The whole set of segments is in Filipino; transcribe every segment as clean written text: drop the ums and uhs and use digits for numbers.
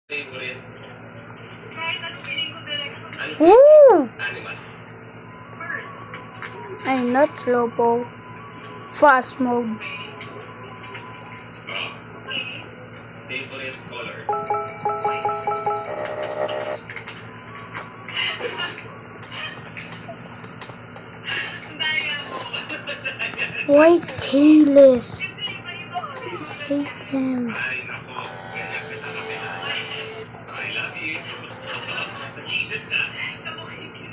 Favorite Kahit anong piling ko direction. animal? Bird. I'm not slow-mo. Fast mode. Okay. Favorite color? Daya mo. White keyless. Kasi iba ito. Hate him. Ay, nako. Ganyan kita kapila. I love you. Nag-iisip ka.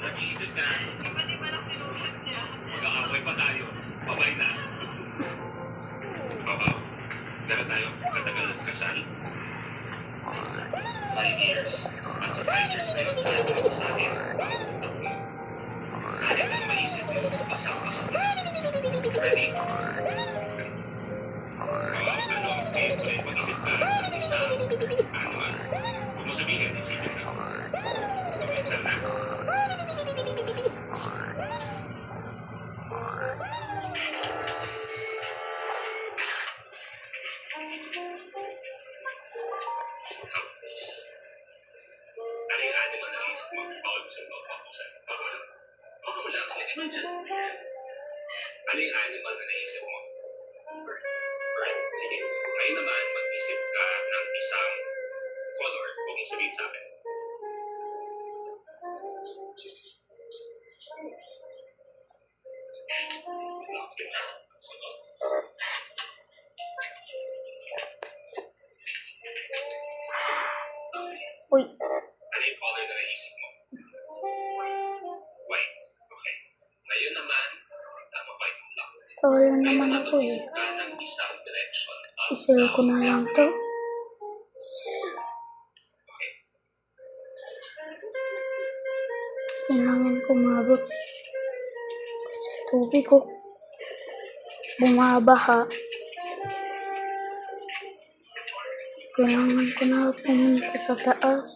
Nag-iisip ka. Iba di ba lang sinulat niya? Mag-aaway pa tayo. Babay na. Oo. Gano'n tayo katagal kasal? 5 years. At sa 5 years na yun, kaya ko sa akin ang utak mo. Kaya ko maisip mo, pasang-pasang na. Ready? Ano, favorite mag-isip ka ng isang animal. Huwag mo sabihin, isipin ka. Mental na. Tapos, ano yung animal na naisip mo? Bawal mo sa'yo, bawal mo sa'yo. Bawal lang, hindi naman dyan. Ano yung animal na naisip mo? Bird. Sige. Ngayon naman, mag-isip ka ng isang color. Huwag mong sabihin sa akin. Sunod. Uy, Ano yung color na naisip mo? White. Okay. Ngayon naman, tama ba yung lock? wala Ngayon naman naman, ako eh. mag-isip ka ng isang direction. Up, Isil ko down, na lang left, to. right. Isil. Okay. Kailangan ko mabot. Kasi tubig ko bumabaha. Kailangan ko na pumunta sa taas.